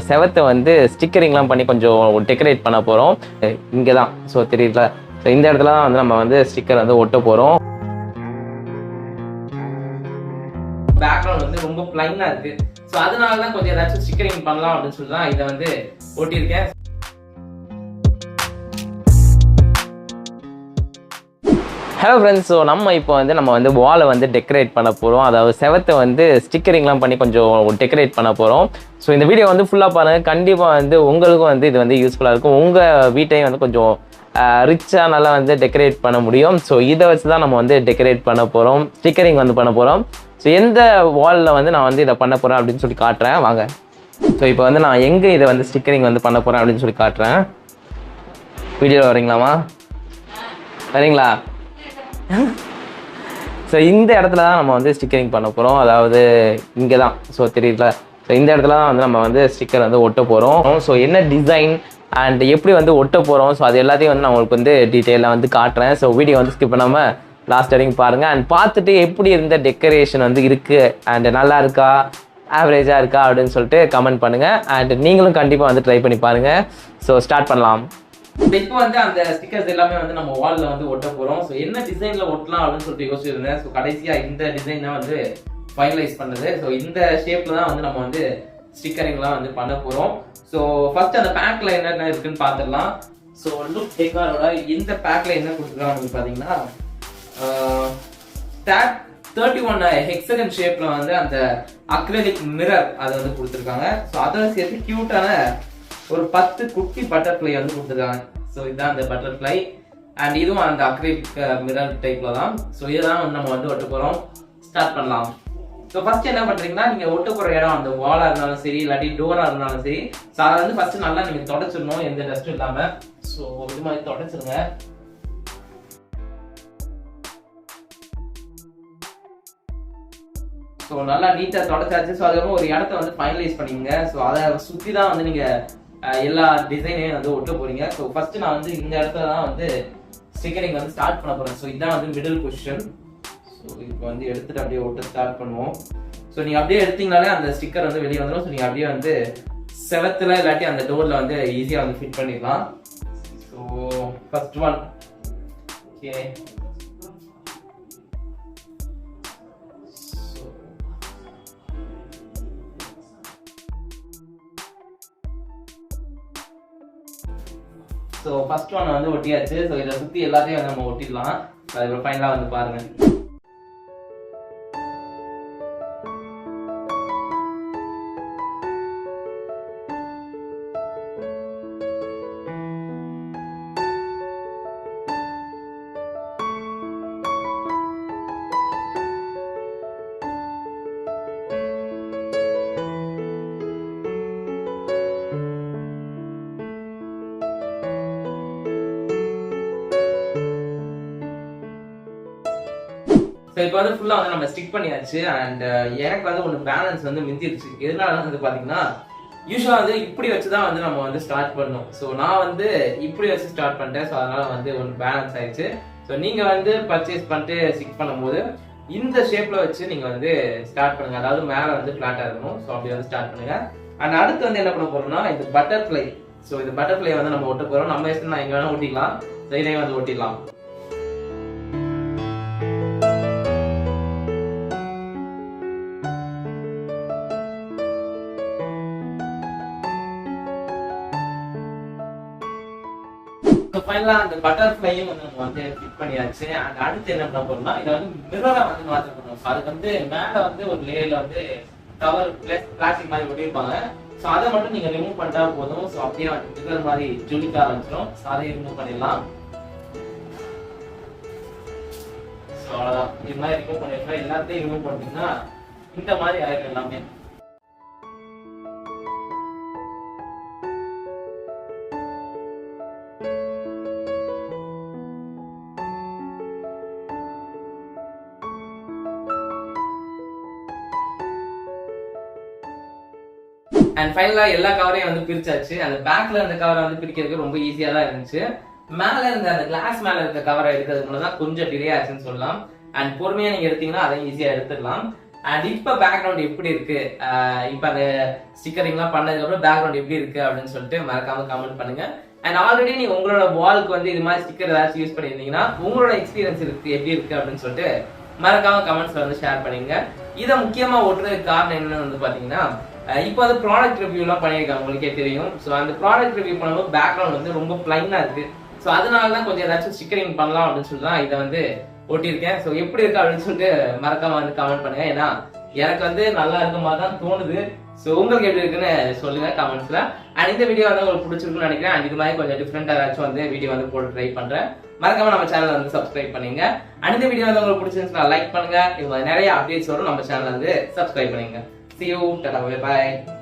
செவத்தை வந்து ஸ்டிக்கரிங்லாம் பண்ணி கொஞ்சம் டெக்கரேட் பண்ண போகிறோம். இங்கே தான் தெரியல. இந்த இடத்துல தான் வந்து நம்ம வந்து ஸ்டிக்கர் வந்து ஒட்ட போகிறோம். பேக்ரவுண்ட் வந்து ரொம்ப பிளைனா இருக்கு. ஸோ அதனால தான் கொஞ்சம் ஏதாச்சும் ஸ்டிக்கரிங் பண்ணலாம் அப்படின்னு சொல்லி தான் இதை வந்து ஒட்டியிருக்கேன். ஹலோ ஃப்ரெண்ட்ஸ், ஸோ நம்ம இப்போ வந்து வாலை வந்து டெக்கரேட் பண்ண போகிறோம். அதாவது செவத்தை வந்து ஸ்டிக்கரிங்லாம் பண்ணி கொஞ்சம் டெக்கரேட் பண்ண போகிறோம். ஸோ இந்த வீடியோ வந்து ஃபுல்லாக பாருங்கள். கண்டிப்பாக வந்து உங்களுக்கும் வந்து இது வந்து யூஸ்ஃபுல்லாக இருக்கும். உங்கள் வீட்டையும் வந்து கொஞ்சம் ரிச்சாக நல்லா வந்து டெக்கரேட் பண்ண முடியும். ஸோ இதை வச்சு தான் நம்ம வந்து டெக்கரேட் பண்ண போகிறோம், ஸ்டிக்கரிங் வந்து பண்ண போகிறோம். ஸோ எந்த வாலில் வந்து நான் வந்து இதை பண்ண போகிறேன் அப்படின்னு சொல்லி காட்டுறேன் வாங்க. ஸோ இப்போ வந்து நான் எங்கே இதை வந்து ஸ்டிக்கரிங் வந்து பண்ண போகிறேன் அப்படின்னு சொல்லி காட்டுறேன். வீடியோவில் வரீங்களாமா? வரீங்களா? ஸோ இந்த இடத்துல தான் நம்ம வந்து ஸ்டிக்கரிங் பண்ண போகிறோம். அதாவது இங்கே தான் தெரியல. ஸோ இந்த இடத்துல தான் வந்து நம்ம வந்து ஸ்டிக்கர் வந்து ஒட்ட போகிறோம். ஸோ என்ன டிசைன் அண்ட் எப்படி வந்து ஒட்ட போகிறோம், ஸோ அது எல்லாத்தையும் வந்து நான் உங்களுக்கு வந்து டீட்டெயிலாக வந்து காட்டுறேன். ஸோ வீடியோ வந்து ஸ்கிப் பண்ணாமல் லாஸ்ட் வரைக்கும் பாருங்கள். அண்ட் பார்த்துட்டு எப்படி இருந்த டெக்கரேஷன் வந்து இருக்குது அண்ட் நல்லா இருக்கா, ஆவரேஜாக இருக்கா அப்படின்னு சொல்லிட்டு கமெண்ட் பண்ணுங்கள். அண்ட் நீங்களும் கண்டிப்பாக வந்து ட்ரை பண்ணி பாருங்கள். ஸோ ஸ்டார்ட் பண்ணலாம். இப்போ வந்து அந்த ஸ்டிக்கர்ஸ் எல்லாமே வந்து நம்ம வால்ல வந்து ஒட்ட போறோம். ஸோ என்ன டிசைன்ல ஒட்டலாம் அப்படின்னு சொல்லிட்டு யோசிச்சிருந்தேன். ஸோ கடைசியா இந்த டிசைன் தான் வந்து ஃபைனலைஸ் பண்ணது. ஸோ இந்த ஷேப்ல தான் வந்து நம்ம வந்து ஸ்டிக்கரிங்லாம் வந்து பண்ண போறோம். ஸோ ஃபர்ஸ்ட் அந்த பேக்ல என்னென்ன இருக்குன்னு பார்த்துடலாம். ஸோ லுக் டெக்காரோட இந்த பேக்ல என்ன கொடுத்துருக்காங்க பாத்தீங்கன்னா 31 ஹெக்ஸகன் ஷேப்ல வந்து அந்த அக்ரிலிக் மிரர் அதை வந்து கொடுத்துருக்காங்க. ஸோ அதை சேர்த்து கியூட்டான ஒரு 10 குட்டி பட்டர்ஃப்ளை வந்து கொடுத்துருக்காங்க. ஸோ இதுதான் அந்த பட்டர்ஃப்ளை அண்ட் இதுவும் அந்த அக்ரிலிக் மிரர் டைப்ல தான். ஸோ இதுதான் நம்ம வந்து ஒட்ட போறோம். ஸ்டார்ட் பண்ணலாம். ஸோ ஃபர்ஸ்ட் என்ன பண்றீங்கன்னா, நீங்க ஒட்ட போற இடம் அந்த வாலா இருந்தாலும் சரி இல்லாட்டி டோரா இருந்தாலும் சரி, ஸோ அதை வந்து ஃபர்ஸ்ட் நல்லா நீங்க தொடச்சிடணும், எந்த டஸ்ட்டும் இல்லாம. ஸோ இது மாதிரி தொடச்சிருங்க. ஸோ நல்லா நீட்டா தொடச்சாச்சு. ஸோ அதுக்கப்புறம் ஒரு இடத்த வந்து ஃபைனலைஸ் பண்ணிக்கங்க. ஸோ அதை சுற்றி தான் வந்து நீங்க எல்லா டிசைனையும் வந்து ஒட்ட போறீங்க. ஸோ ஃபர்ஸ்ட் நான் வந்து இந்த இடத்துல தான் வந்து ஸ்டிக்கரிங் வந்து ஸ்டார்ட் பண்ண போறேன். ஸோ இதுதான் வந்து மிடில் பொசிஷன். ஸோ இப்போ வந்து எடுத்துட்டு அப்படியே ஒட்ட ஸ்டார்ட் பண்ணுவோம். ஸோ நீங்க அப்படியே எடுத்தீங்கனாலே அந்த ஸ்டிக்கர் வந்து வெளியே வந்துடும். ஸோ நீங்க அப்படியே வந்து செவத்துல இல்லாட்டி அந்த டோர்ல வந்து ஈஸியா வந்து ஃபிட் பண்ணிடலாம். So first one. Okay, so first one வந்து ஒட்டியாச்சு. ஸோ இதை சுற்றி எல்லாத்தையும் வந்து நம்ம ஒட்டிடலாம். அதுக்கப்புறம் ஃபைனலாக வந்து பாருங்க. ஸோ இப்போ வந்து ஃபுல்லாக வந்து நம்ம ஸ்டிக் பண்ணியாச்சு. அண்ட் எனக்கு வந்து ஒன்று பேலன்ஸ் வந்து மிந்திருச்சு. எதனால வந்து பார்த்தீங்கன்னா, யூஸ்வலாக வந்து இப்படி வச்சு தான் வந்து நம்ம வந்து ஸ்டார்ட் பண்ணணும். ஸோ நான் வந்து இப்படி வச்சு ஸ்டார்ட் பண்ணிட்டேன். ஸோ அதனால வந்து ஒன்று பேலன்ஸ் ஆயிடுச்சு. ஸோ நீங்கள் வந்து பர்ச்சேஸ் பண்ணிட்டு ஸ்டிக் பண்ணும்போது இந்த ஷேப்பில் வச்சு நீங்கள் வந்து ஸ்டார்ட் பண்ணுங்க. அதாவது மேலே வந்து ஃப்ளாட்டாக இருக்கணும். ஸோ அப்படி வந்து ஸ்டார்ட் பண்ணுங்க. அண்ட் அடுத்து வந்து என்ன பண்ண போறோம்னா, இந்த பட்டர்ஃப்ளை. ஸோ இந்த பட்டர்ஃப்ளை வந்து நம்ம ஒட்ட போகிறோம். நம்ம இஷ்டம் நான் எங்கே வேணால் ஒட்டிக்கலாம். ஸோ இதையும் வந்து ஒட்டிடலாம். ஃபைனலா அந்த பட்டர்ஃப்ளையும் வந்து நம்ம வந்து ஃபிட் பண்ணியாச்சு. அண்ட் அடுத்து என்ன பண்ண போறோம்னா, இதை வந்து மிரரா வந்து மாற்ற போறோம். அதுக்கு வந்து மேல வந்து ஒரு லேயர்ல வந்து கவர் பிளாஸ்டிக் மாதிரி ஒட்டியிருப்பாங்க. ஸோ அதை மட்டும் நீங்க ரிமூவ் பண்ணிட்டா போதும். ஸோ அப்படியே வந்து மிரர் மாதிரி ஜொலிக்க ஆரம்பிச்சிடும். ஸோ அதையும் ரிமூவ் பண்ணிடலாம். ஸோ அவ்வளோதான். இது மாதிரி ரிமூவ் பண்ணிடலாம். எல்லாத்தையும் ரிமூவ் பண்ணிட்டீங்கன்னா இந்த மாதிரி ஆயிடும் எல்லாமே. அண்ட் ஃபைனலா எல்லா கவரையும் வந்து பிரிச்சாச்சு. அந்த பேக்ல இருந்த கவரை வந்து பிரிக்கிறதுக்கு ரொம்ப ஈஸியா தான் இருந்துச்சு. மேல இருந்த அந்த கிளாஸ் மேல இருந்த கவரை எடுக்கிறதுக்கு தான் கொஞ்சம் டிலே ஆச்சுன்னு சொல்லலாம். அண்ட் பொறுமையா நீங்க எடுத்தீங்கன்னா அதை ஈஸியா எடுத்துடலாம். அண்ட் இப்போ பேக்ரவுண்ட் எப்படி இருக்கு, இப்போ அந்த ஸ்டிக்கரிங்லாம் பண்ணதுக்கு அப்புறம் பேக்ரவுண்ட் எப்படி இருக்கு அப்படின்னு சொல்லிட்டு மறக்காம கமெண்ட் பண்ணுங்க. அண்ட் ஆல்ரெடி நீங்க உங்களோட வால்க்கு வந்து இது மாதிரி ஸ்டிக்கர் ஏதாச்சும் யூஸ் பண்ணியிருந்தீங்கன்னா உங்களோட எக்ஸ்பீரியன்ஸ் இருக்கு எப்படி இருக்கு அப்படின்னு சொல்லிட்டு மறக்காம கமெண்ட்ஸ்ல வந்து ஷேர் பண்ணுங்க. இதை முக்கியமா ஓட்டுறதுக்கு காரணம் என்னன்னு வந்து பாத்தீங்கன்னா, இப்போ வந்து ப்ராடக்ட் ரிவ்யூ எல்லாம் பண்ணியிருக்காங்க, உங்களுக்கே தெரியும். ஸோ அந்த ப்ராடக்ட் ரிவ்யூ பண்ணும்போது பேக்ரவுண்ட் வந்து ரொம்ப பிளைனா இருக்கு. ஸோ அதனால தான் கொஞ்சம் ஏதாச்சும் ஸ்டிக்கரிங் பண்ணலாம் அப்படின்னு சொல்லி தான் இதை வந்து ஒட்டியிருக்கேன். ஸோ எப்படி இருக்கு அப்படின்னு சொல்லிட்டு மறக்காம வந்து கமெண்ட் பண்ணுங்க. ஏன்னா எனக்கு வந்து நல்லா இருக்க மாதிரி தான் தோணுது. ஸோ உங்களுக்கு எப்படி இருக்குன்னு சொல்லுங்க கமெண்ட்ஸ்ல. அண்ட் இந்த வீடியோ வந்து உங்களுக்கு பிடிச்சிருக்குன்னு நினைக்கிறேன். அண்ட் இது மாதிரி கொஞ்சம் டிஃப்ரெண்டா ஏதாச்சும் வந்து வீடியோ வந்து போட்டு ட்ரை பண்றேன். மறக்காம நம்ம சேனல் வந்து சப்ஸ்கிரைப் பண்ணுங்க. அண்ட் இந்த வீடியோ வந்து உங்களுக்கு பிடிச்சிருந்துச்சுன்னா லைக் பண்ணுங்க. இது மாதிரி நிறைய அப்டேட்ஸ் வரும், நம்ம சேனல் வந்து சப்ஸ்கிரைப் பண்ணுங்க. See you, bye.